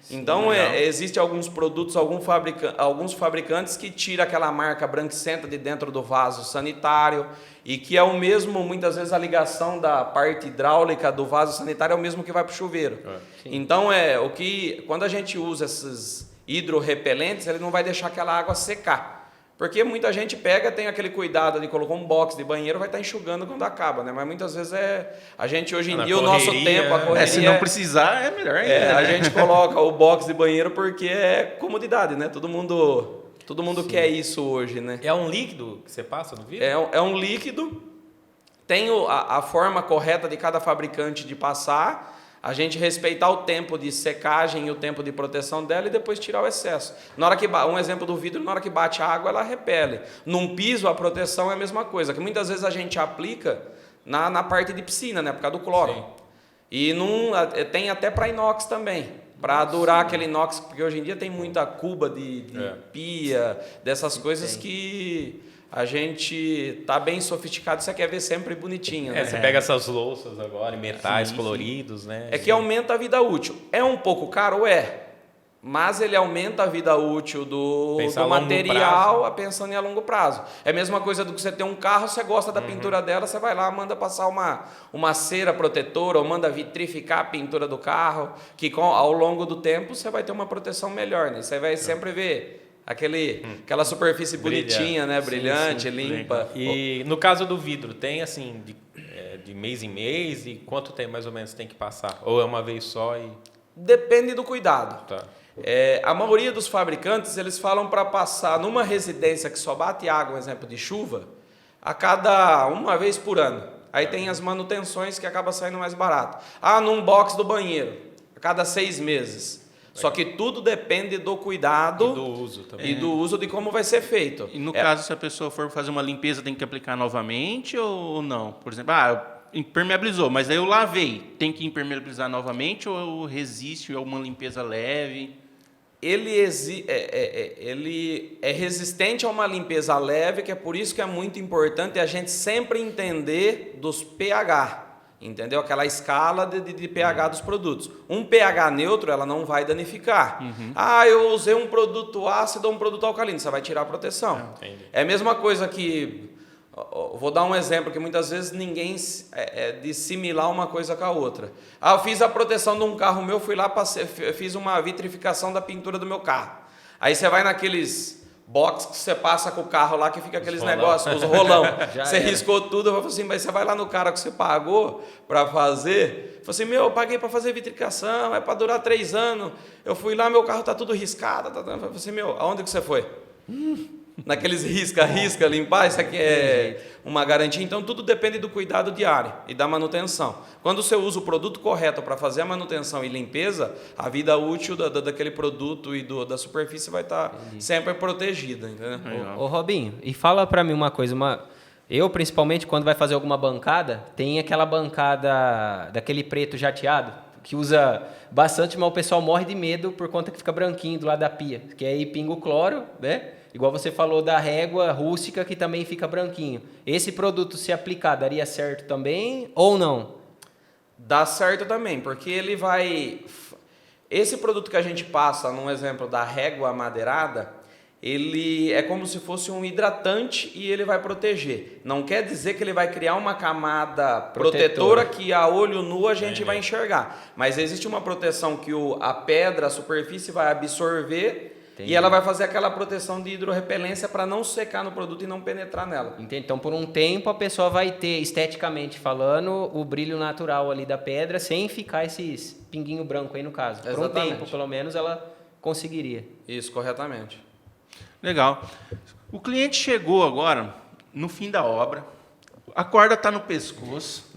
[SPEAKER 4] Então, existem alguns produtos, alguns fabricantes que tiram aquela marca branquicenta de dentro do vaso sanitário e que é o mesmo, muitas vezes, a ligação da parte hidráulica do vaso sanitário é o mesmo que vai para o chuveiro. Então, quando a gente usa esses hidrorrepelentes, ele não vai deixar aquela água secar. Porque muita gente pega, tem aquele cuidado de colocar um box de banheiro, vai estar enxugando quando acaba, né? Mas muitas vezes a gente hoje em dia, o nosso tempo, a correria...
[SPEAKER 2] se não precisar, é melhor ainda.
[SPEAKER 4] A gente coloca o box de banheiro porque é comodidade, né? Todo mundo quer isso hoje, né?
[SPEAKER 1] É um líquido que você passa no vidro?
[SPEAKER 4] É um líquido, tem a forma correta de cada fabricante de passar, a gente respeitar o tempo de secagem e o tempo de proteção dela e depois tirar o excesso. Na hora que um exemplo do vidro, na hora que bate a água, ela repele. Num piso, a proteção é a mesma coisa, que muitas vezes a gente aplica na parte de piscina, né, por causa do cloro.
[SPEAKER 1] Sim.
[SPEAKER 4] E tem até para inox também, para durar aquele inox, porque hoje em dia tem muita cuba de pia, dessas coisas que a gente tá bem sofisticado, você quer ver sempre bonitinho, né?
[SPEAKER 1] Você pega essas louças agora, em metais coloridos, né?
[SPEAKER 4] É que aumenta a vida útil. É um pouco caro? Mas ele aumenta a vida útil do material, pensando em a longo prazo. É a mesma coisa do que você tem um carro, você gosta da pintura dela, você vai lá, manda passar uma cera protetora, ou manda vitrificar a pintura do carro, que ao longo do tempo você vai ter uma proteção melhor, né? Você vai sempre ver aquela superfície bonitinha, né? Brilhante, limpa.
[SPEAKER 1] E no caso do vidro, tem assim, de mês em mês, e quanto tempo mais ou menos tem que passar? Ou é uma vez só e...
[SPEAKER 4] Depende do cuidado.
[SPEAKER 1] Tá.
[SPEAKER 4] A maioria dos fabricantes, eles falam para passar numa residência que só bate água, um exemplo de chuva, a cada uma vez por ano. Aí tem as manutenções que acaba saindo mais barato. Num box do banheiro, a cada 6 meses. Só que tudo depende do cuidado
[SPEAKER 1] e do uso também.
[SPEAKER 4] E do uso de como vai ser feito.
[SPEAKER 2] E no caso, se a pessoa for fazer uma limpeza, tem que aplicar novamente ou não? Por exemplo, impermeabilizou, mas aí eu lavei. Tem que impermeabilizar novamente ou resiste a uma limpeza leve?
[SPEAKER 4] Ele é resistente a uma limpeza leve, que é por isso que é muito importante a gente sempre entender dos pH. Entendeu? Aquela escala de pH dos produtos. Um pH neutro, ela não vai danificar. Eu usei um produto ácido ou um produto alcalino, você vai tirar a proteção. É a mesma coisa que... Vou dar um exemplo que muitas vezes ninguém dissimilar uma coisa com a outra. Eu fiz a proteção de um carro meu, fui lá, fiz uma vitrificação da pintura do meu carro. Aí você vai naqueles box que você passa com o carro lá, que fica aqueles
[SPEAKER 1] rolão.
[SPEAKER 4] negócios, os rolão.
[SPEAKER 3] Já
[SPEAKER 4] Você
[SPEAKER 3] era.
[SPEAKER 4] riscou tudo, eu falo assim, mas você vai lá no cara que você pagou para fazer, eu falei assim, eu paguei para fazer vitrificação, é para durar 3 anos, eu fui lá, meu carro tá tudo riscado, eu falei assim, aonde que você foi? Naqueles risca, limpar, isso aqui é uma garantia. Então, tudo depende do cuidado diário e da manutenção. Quando você usa o produto correto para fazer a manutenção e limpeza, a vida útil daquele produto e da superfície vai estar sempre protegida. Entendeu?
[SPEAKER 3] Ô Robinho, e fala pra mim uma coisa, eu principalmente quando vai fazer alguma bancada, tem aquela bancada daquele preto jateado, que usa bastante, mas o pessoal morre de medo por conta que fica branquinho do lado da pia, que aí pinga o cloro, né? Igual você falou da régua rústica, que também fica branquinho. Esse produto, se aplicar, daria certo também ou não?
[SPEAKER 4] Dá certo também, porque ele vai... Esse produto que a gente passa, num exemplo da régua amadeirada, ele é como se fosse um hidratante e ele vai proteger. Não quer dizer que ele vai criar uma camada protetora que a olho nu a gente vai enxergar. Mas existe uma proteção que a pedra, a superfície vai absorver.
[SPEAKER 3] Entendi.
[SPEAKER 4] E ela vai fazer aquela proteção de hidrorrepelência para não secar no produto e não penetrar nela.
[SPEAKER 3] Entendi. Então, por um tempo, a pessoa vai ter, esteticamente falando, o brilho natural ali da pedra, sem ficar esses pinguinho branco aí no caso. Por um
[SPEAKER 4] Exatamente.
[SPEAKER 3] tempo, pelo menos, ela conseguiria.
[SPEAKER 4] Isso, corretamente.
[SPEAKER 2] Legal. O cliente chegou agora no fim da obra, a corda está no pescoço,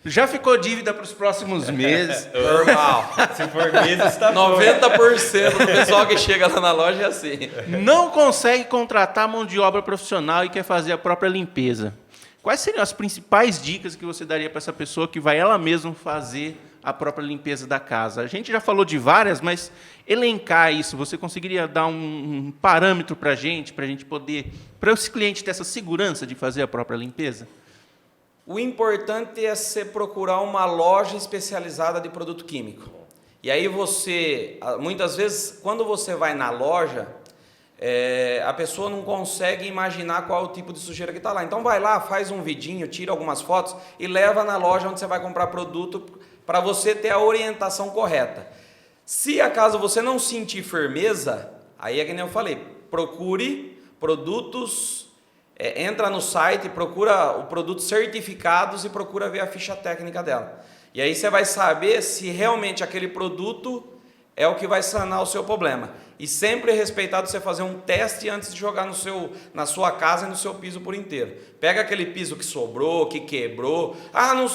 [SPEAKER 2] já ficou dívida para os próximos meses.
[SPEAKER 4] Normal.
[SPEAKER 1] Se for meses, tá
[SPEAKER 4] 90% do pessoal que chega lá na loja é assim.
[SPEAKER 2] Não consegue contratar mão de obra profissional e quer fazer a própria limpeza. Quais seriam as principais dicas que você daria para essa pessoa que vai ela mesma fazer a própria limpeza da casa? A gente já falou de várias, mas elencar isso, você conseguiria dar um parâmetro para a gente poder, para esse cliente ter essa segurança de fazer a própria limpeza?
[SPEAKER 4] O importante é você procurar uma loja especializada de produto químico. E aí você, muitas vezes, quando você vai na loja, a pessoa não consegue imaginar qual é o tipo de sujeira que está lá. Então vai lá, faz um vidinho, tira algumas fotos e leva na loja onde você vai comprar produto para você ter a orientação correta. Se acaso você não sentir firmeza, aí é que nem eu falei, procure produtos... entra no site, procura o produto certificados e procura ver a ficha técnica dela. E aí você vai saber se realmente aquele produto é o que vai sanar o seu problema. E sempre é respeitado você fazer um teste antes de jogar na sua casa e no seu piso por inteiro. Pega aquele piso que sobrou, que quebrou.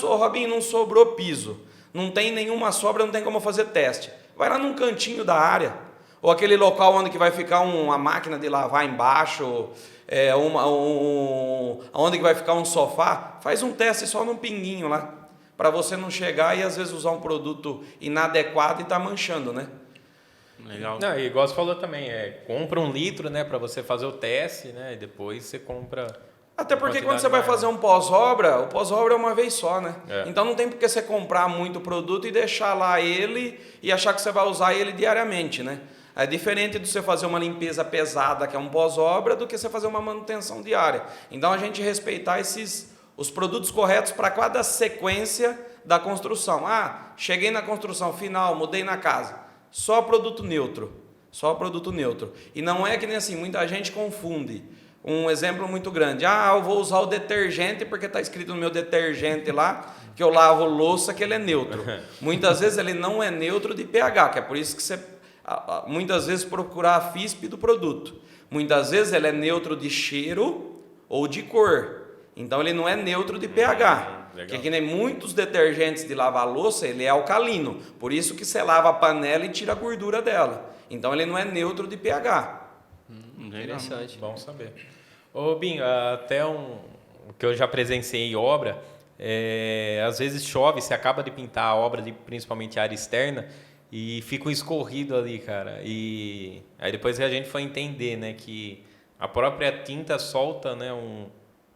[SPEAKER 4] Robinho, não sobrou piso. Não tem nenhuma sobra, não tem como fazer teste. Vai lá num cantinho da área. Ou aquele local onde que vai ficar uma máquina de lavar embaixo... onde que vai ficar um sofá, faz um teste só num pinguinho lá, para você não chegar e às vezes usar um produto inadequado e tá manchando, né?
[SPEAKER 2] Legal.
[SPEAKER 1] Não, e igual você falou também, compra 1 litro, né, para você fazer o teste, né, e depois você compra...
[SPEAKER 4] Até porque
[SPEAKER 1] quantidade
[SPEAKER 4] quando você vai
[SPEAKER 1] maior.
[SPEAKER 4] fazer um pós-obra, o pós-obra é uma vez só, né?
[SPEAKER 1] É.
[SPEAKER 4] Então não tem por que você comprar muito produto e deixar lá ele e achar que você vai usar ele diariamente, né? É diferente de você fazer uma limpeza pesada, que é um pós-obra, do que você fazer uma manutenção diária. Então a gente respeitar os produtos corretos para cada sequência da construção. Cheguei na construção final, mudei na casa. Só produto neutro. Só produto neutro. E não é que nem assim, muita gente confunde. Um exemplo muito grande. Eu vou usar o detergente porque está escrito no meu detergente lá que eu lavo louça que ele é neutro. Muitas vezes ele não é neutro de pH, que é por isso que você... muitas vezes procurar a FISP do produto. Muitas vezes ele é neutro de cheiro ou de cor. Então ele não é neutro de pH. Porque que nem muitos detergentes de lavar louça, ele é alcalino. Por isso que você lava a panela e tira a gordura dela. Então ele não é neutro de pH.
[SPEAKER 3] Interessante.
[SPEAKER 1] Bom saber. Ô, Binho, até o que eu já presenciei em obra, às vezes chove, você acaba de pintar a obra, principalmente a área externa, e fica um escorrido ali, cara. E aí depois a gente foi entender, né, que a própria tinta solta, né,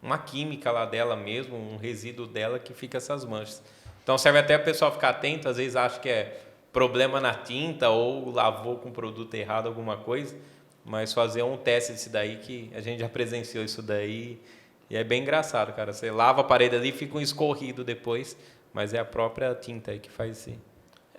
[SPEAKER 1] uma química lá dela mesmo, um resíduo dela que fica essas manchas. Então serve até o pessoal ficar atento, às vezes acha que é problema na tinta ou lavou com produto errado, alguma coisa, mas fazer um teste desse daí, que a gente já presenciou isso daí, e é bem engraçado, cara. Você lava a parede ali e fica um escorrido depois, mas é a própria tinta aí que faz isso.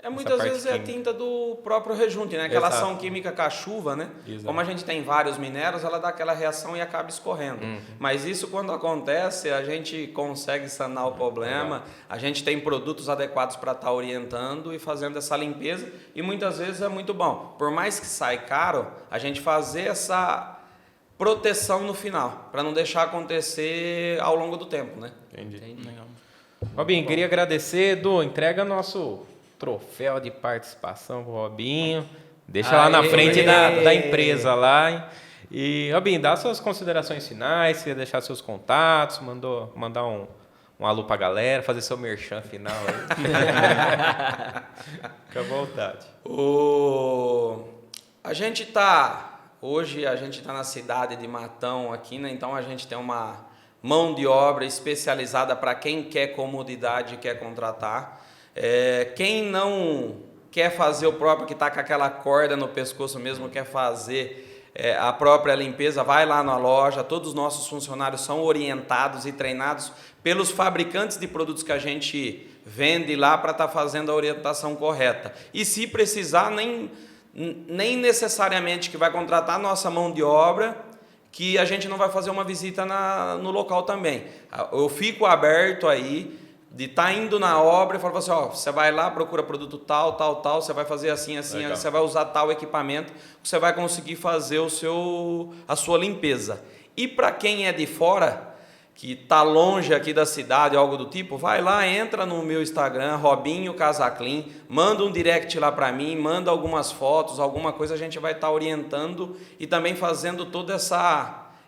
[SPEAKER 4] Muitas vezes é a tinta do próprio rejunte, né? Aquela ação química com a chuva, né?
[SPEAKER 1] Exato.
[SPEAKER 4] Como a gente tem vários minérios, ela dá aquela reação e acaba escorrendo. Mas isso, quando acontece, a gente consegue sanar o problema, a gente tem produtos adequados para estar orientando e fazendo essa limpeza, e muitas vezes é muito bom. Por mais que saia caro, a gente fazer essa proteção no final, para não deixar acontecer ao longo do tempo, né?
[SPEAKER 1] Entendi.
[SPEAKER 2] Legal.
[SPEAKER 1] Robinho, queria agradecer. Edu, entrega nosso troféu de participação pro Robinho. Deixa lá na frente da empresa lá. Hein? E, Robinho, dá suas considerações finais, se deixar seus contatos, mandar um alô pra galera, fazer seu merchan final aí. Fica à vontade.
[SPEAKER 4] Hoje a gente está na cidade de Matão aqui, né? Então a gente tem uma mão de obra especializada para quem quer comodidade e quer contratar. Quem não quer fazer o próprio, que está com aquela corda no pescoço mesmo, quer fazer a própria limpeza, vai lá na loja. Todos os nossos funcionários são orientados e treinados pelos fabricantes de produtos que a gente vende lá para estar fazendo a orientação correta. E se precisar, nem necessariamente que vai contratar a nossa mão de obra, que a gente não vai fazer uma visita no local também. Eu fico aberto aí de estar indo na obra e falar assim, você vai lá, procura produto tal, você vai fazer assim,
[SPEAKER 1] Legal.
[SPEAKER 4] você vai usar tal equipamento, você vai conseguir fazer a sua limpeza. E para quem é de fora, que está longe aqui da cidade, algo do tipo, vai lá, entra no meu Instagram, Robinho Casaclean, manda um direct lá para mim, manda algumas fotos, alguma coisa, a gente vai estar orientando e também fazendo todo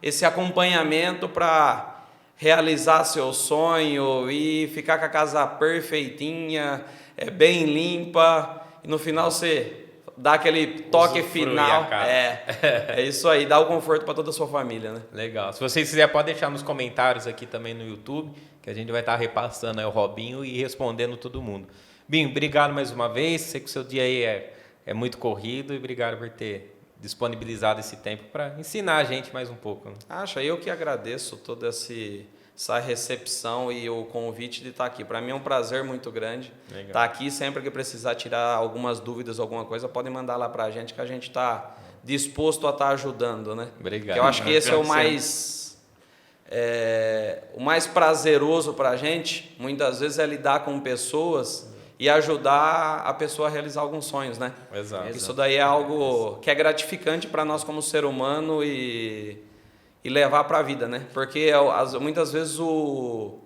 [SPEAKER 4] esse acompanhamento para realizar seu sonho e ficar com a casa perfeitinha, bem limpa, e no final você dá aquele toque final. É isso aí, dá o conforto para toda a sua família, né?
[SPEAKER 1] Legal. Se vocês quiserem, pode deixar nos comentários aqui também no YouTube, que a gente vai estar repassando aí o Robinho e respondendo todo mundo. Binho, obrigado mais uma vez. Sei que o seu dia aí é muito corrido e obrigado por ter disponibilizado esse tempo para ensinar a gente mais um pouco. Né?
[SPEAKER 4] Eu que agradeço toda essa recepção e o convite de estar aqui. Para mim é um prazer muito grande estar aqui. Sempre que precisar tirar algumas dúvidas, alguma coisa, podem mandar lá para a gente, que a gente está disposto a estar ajudando, né?
[SPEAKER 1] Obrigado.
[SPEAKER 4] Que eu acho que esse é o mais prazeroso para a gente, muitas vezes, é lidar com pessoas e ajudar a pessoa a realizar alguns sonhos, né?
[SPEAKER 1] Exato.
[SPEAKER 4] Isso daí é algo que é gratificante para nós como ser humano e levar para a vida, né? Porque muitas vezes o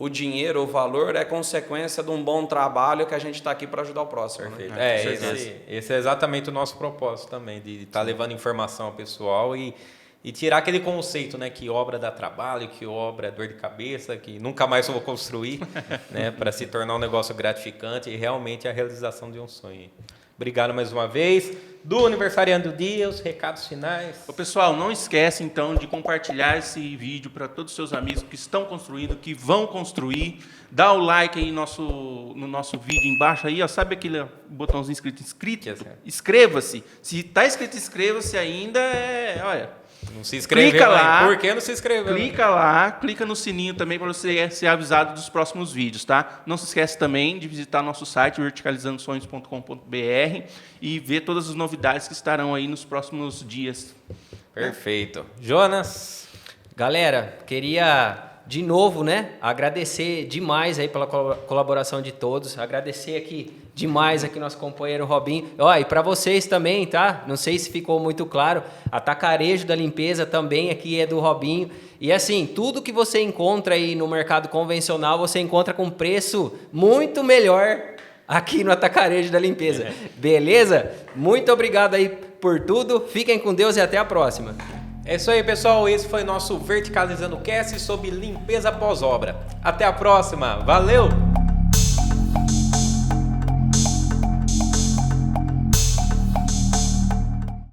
[SPEAKER 4] dinheiro, o valor é consequência de um bom trabalho que a gente está aqui para ajudar o próximo.
[SPEAKER 1] Perfeito.
[SPEAKER 4] Né?
[SPEAKER 1] Esse é exatamente o nosso propósito também, de estar levando informação ao pessoal e tirar aquele conceito, né, que obra dá trabalho, que obra é dor de cabeça, que nunca mais eu vou construir, né, para se tornar um negócio gratificante e realmente a realização de um sonho. Obrigado mais uma vez. Do aniversariante do dia, os recados finais.
[SPEAKER 2] Pessoal, não esquece então de compartilhar esse vídeo para todos os seus amigos que estão construindo, que vão construir. Dá o like aí no nosso vídeo embaixo aí, sabe aquele botãozinho escrito inscrito? Inscreva-se. Se está escrito inscreva-se ainda,
[SPEAKER 1] não se inscreveu
[SPEAKER 2] clica lá.
[SPEAKER 1] Por que não se inscreveu?
[SPEAKER 2] Clica lá, clica no sininho também para você ser avisado dos próximos vídeos, tá? Não se esquece também de visitar nosso site verticalizandosonhos.com.br e ver todas as novidades que estarão aí nos próximos dias.
[SPEAKER 1] Perfeito. Jonas?
[SPEAKER 3] Galera, queria de novo, né, agradecer demais aí pela colaboração de todos, agradecer aqui demais aqui nosso companheiro Robinho, e para vocês também, tá? Não sei se ficou muito claro, a Tacarejo da Limpeza também aqui é do Robinho, e assim, tudo que você encontra aí no mercado convencional, você encontra com preço muito melhor aqui no Atacarejo da Limpeza, beleza? Muito obrigado aí por tudo, fiquem com Deus e até a próxima.
[SPEAKER 1] É isso aí, pessoal. Esse foi nosso Verticalizando Cast sobre limpeza pós-obra. Até a próxima. Valeu!